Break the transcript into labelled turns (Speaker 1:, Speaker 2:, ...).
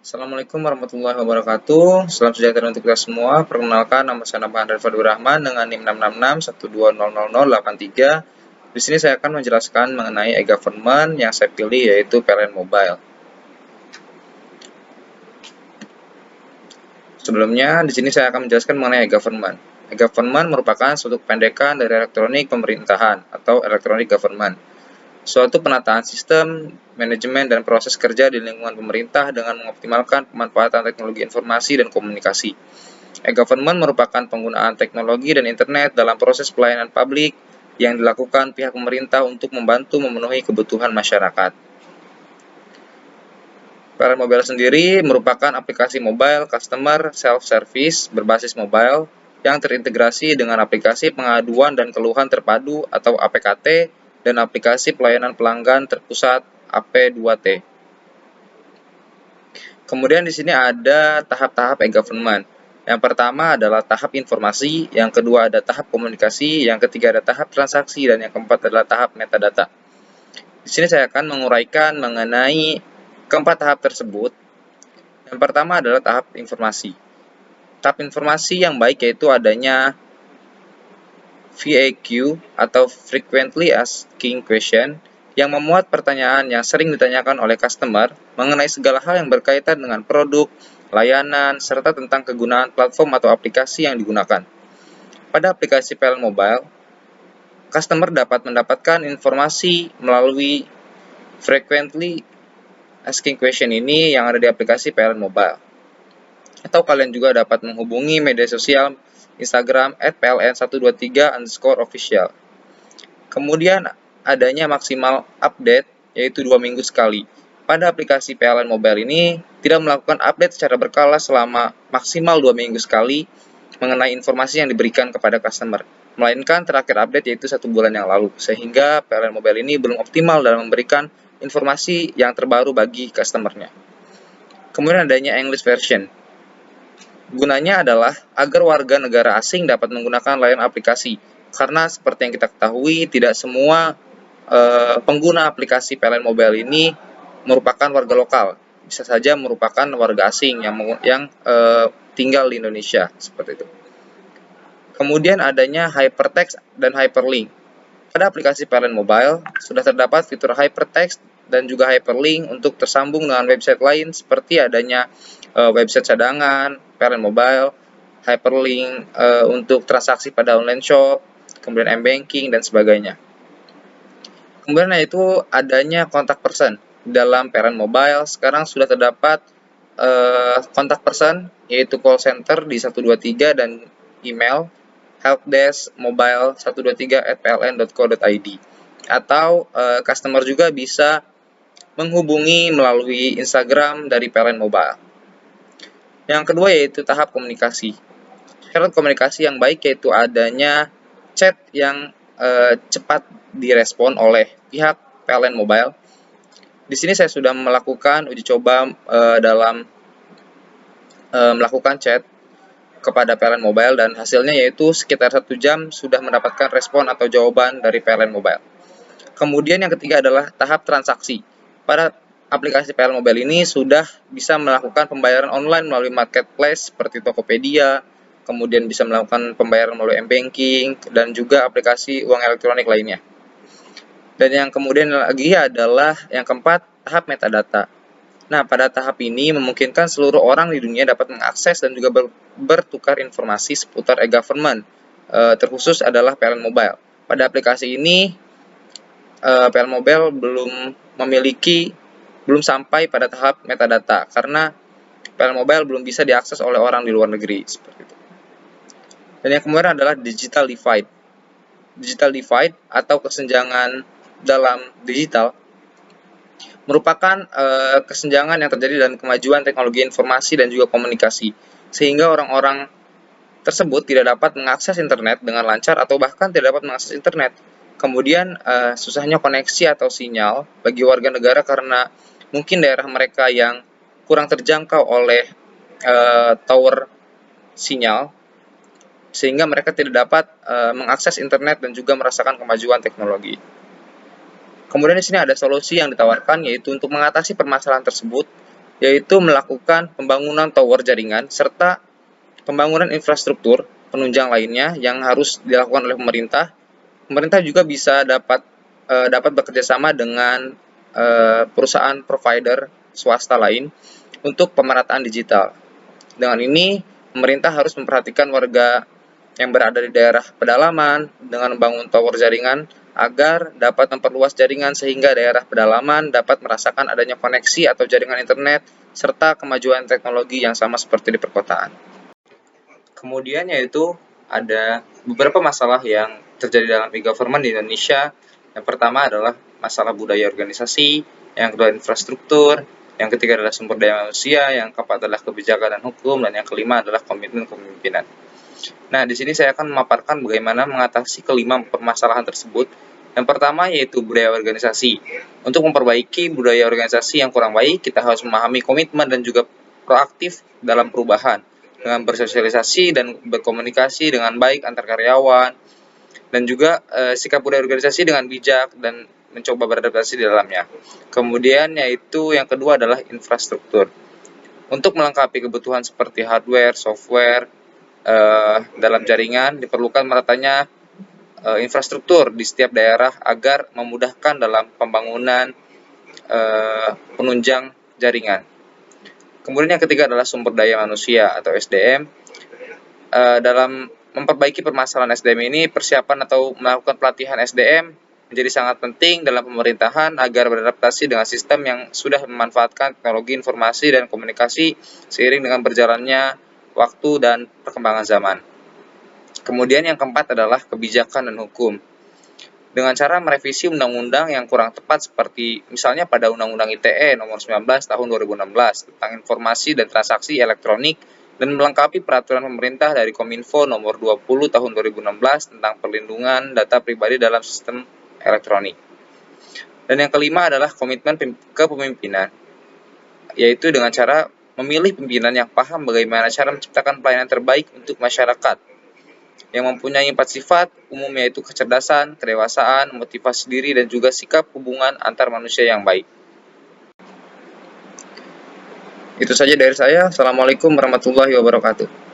Speaker 1: Assalamualaikum warahmatullahi wabarakatuh. Salam sejahtera untuk kita semua. Perkenalkan, nama saya Nabhan Fadur Rahman dengan NIM 666120083. Di sini saya akan menjelaskan mengenai e-government yang saya pilih, yaitu PLN Mobile. Sebelumnya, di sini saya akan menjelaskan mengenai e-government. E-government merupakan suatu kependekan dari elektronik pemerintahan atau electronic government. Suatu penataan sistem, manajemen, dan proses kerja di lingkungan pemerintah dengan mengoptimalkan pemanfaatan teknologi informasi dan komunikasi. E-government merupakan penggunaan teknologi dan internet dalam proses pelayanan publik yang dilakukan pihak pemerintah untuk membantu memenuhi kebutuhan masyarakat. PLN Mobile sendiri merupakan aplikasi mobile customer self-service berbasis mobile yang terintegrasi dengan aplikasi pengaduan dan keluhan terpadu atau APKT dan aplikasi pelayanan pelanggan terpusat AP2T. Kemudian di sini ada tahap-tahap e-government. Yang pertama adalah tahap informasi, yang kedua ada tahap komunikasi, yang ketiga ada tahap transaksi, dan yang keempat adalah tahap metadata. Di sini saya akan menguraikan mengenai keempat tahap tersebut. Yang pertama adalah tahap informasi. Tahap informasi yang baik yaitu adanya FAQ atau Frequently Asking Question yang memuat pertanyaan yang sering ditanyakan oleh customer mengenai segala hal yang berkaitan dengan produk, layanan, serta tentang kegunaan platform atau aplikasi yang digunakan. Pada aplikasi PLN Mobile, customer dapat mendapatkan informasi melalui Frequently Asking Question ini yang ada di aplikasi PLN Mobile. Atau kalian juga dapat menghubungi media sosial Instagram @pln123_official. Kemudian adanya maksimal update yaitu 2 minggu sekali. Pada aplikasi PLN Mobile ini tidak melakukan update secara berkala selama maksimal 2 minggu sekali mengenai informasi yang diberikan kepada customer, melainkan terakhir update yaitu 1 bulan yang lalu, sehingga PLN Mobile ini belum optimal dalam memberikan informasi yang terbaru bagi customer-nya. Kemudian adanya English version. Gunanya adalah agar warga negara asing dapat menggunakan layanan aplikasi, karena seperti yang kita ketahui tidak semua pengguna aplikasi PLN Mobile ini merupakan warga lokal, bisa saja merupakan warga asing yang tinggal di Indonesia, seperti itu. Kemudian adanya hypertext dan hyperlink. Pada aplikasi PLN Mobile sudah terdapat fitur hypertext dan juga hyperlink untuk tersambung dengan website lain seperti adanya website cadangan, PLN Mobile, hyperlink untuk transaksi pada online shop, kemudian m-banking dan sebagainya. Kemudian yaitu adanya kontak person. Dalam PLN Mobile sekarang sudah terdapat kontak person yaitu call center di 123 dan email helpdesk mobile 123@pln.co.id, atau customer juga bisa menghubungi melalui Instagram dari PLN Mobile. Yang kedua yaitu tahap komunikasi. Syarat komunikasi yang baik yaitu adanya chat yang cepat direspon oleh pihak PLN Mobile. Di sini saya sudah melakukan uji coba dalam melakukan chat kepada PLN Mobile dan hasilnya yaitu sekitar 1 jam sudah mendapatkan respon atau jawaban dari PLN Mobile. Kemudian yang ketiga adalah tahap transaksi. Pada aplikasi PLN Mobile ini sudah bisa melakukan pembayaran online melalui marketplace seperti Tokopedia, kemudian bisa melakukan pembayaran melalui m-banking dan juga aplikasi uang elektronik lainnya. Dan yang kemudian lagi adalah yang keempat, tahap metadata. Nah, pada tahap ini memungkinkan seluruh orang di dunia dapat mengakses dan juga bertukar informasi seputar e-government. Terkhusus adalah PLN Mobile. Pada aplikasi ini, PLN Mobile belum sampai pada tahap metadata karena PLN Mobile belum bisa diakses oleh orang di luar negeri seperti itu. Dan yang kemudian adalah digital divide. Digital divide atau kesenjangan dalam digital merupakan kesenjangan yang terjadi dalam kemajuan teknologi informasi dan juga komunikasi, sehingga orang-orang tersebut tidak dapat mengakses internet dengan lancar atau bahkan tidak dapat mengakses internet. Kemudian susahnya koneksi atau sinyal bagi warga negara karena mungkin daerah mereka yang kurang terjangkau oleh tower sinyal, sehingga mereka tidak dapat mengakses internet dan juga merasakan kemajuan teknologi. Kemudian di sini ada solusi yang ditawarkan yaitu untuk mengatasi permasalahan tersebut yaitu melakukan pembangunan tower jaringan serta pembangunan infrastruktur penunjang lainnya yang harus dilakukan oleh pemerintah. Pemerintah juga bisa dapat bekerja sama dengan perusahaan provider swasta lain untuk pemerataan digital. Dengan ini, pemerintah harus memperhatikan warga yang berada di daerah pedalaman dengan membangun tower jaringan agar dapat memperluas jaringan sehingga daerah pedalaman dapat merasakan adanya koneksi atau jaringan internet serta kemajuan teknologi yang sama seperti di perkotaan. Kemudian yaitu ada beberapa masalah yang terjadi dalam e-government di Indonesia. Yang pertama adalah masalah budaya organisasi, yang kedua infrastruktur, yang ketiga adalah sumber daya manusia, yang keempat adalah kebijakan dan hukum, dan yang kelima adalah komitmen kepemimpinan. Nah, di sini saya akan memaparkan bagaimana mengatasi kelima permasalahan tersebut. Yang pertama yaitu budaya organisasi. Untuk memperbaiki budaya organisasi yang kurang baik, kita harus memahami komitmen dan juga proaktif dalam perubahan dengan bersosialisasi dan berkomunikasi dengan baik antar karyawan, dan juga sikap budaya organisasi dengan bijak dan mencoba beradaptasi di dalamnya. Kemudian yaitu yang kedua adalah infrastruktur. Untuk melengkapi kebutuhan seperti hardware, software, dalam jaringan diperlukan meratanya infrastruktur di setiap daerah agar memudahkan dalam pembangunan penunjang jaringan. Kemudian yang ketiga adalah sumber daya manusia atau SDM. Dalam memperbaiki permasalahan SDM ini, persiapan atau melakukan pelatihan SDM menjadi sangat penting dalam pemerintahan agar beradaptasi dengan sistem yang sudah memanfaatkan teknologi informasi dan komunikasi seiring dengan berjalannya waktu dan perkembangan zaman. Kemudian yang keempat adalah kebijakan dan hukum. Dengan cara merevisi undang-undang yang kurang tepat seperti misalnya pada Undang-Undang ITE nomor 19 tahun 2016 tentang informasi dan transaksi elektronik dan melengkapi peraturan pemerintah dari Kominfo nomor 20 tahun 2016 tentang perlindungan data pribadi dalam sistem elektronik. Dan yang kelima adalah komitmen kepemimpinan, yaitu dengan cara memilih pimpinan yang paham bagaimana cara menciptakan pelayanan terbaik untuk masyarakat, yang mempunyai 4 sifat umum yaitu kecerdasan, kedewasaan, motivasi diri, dan juga sikap hubungan antar manusia yang baik. Itu saja dari saya. Assalamualaikum warahmatullahi wabarakatuh.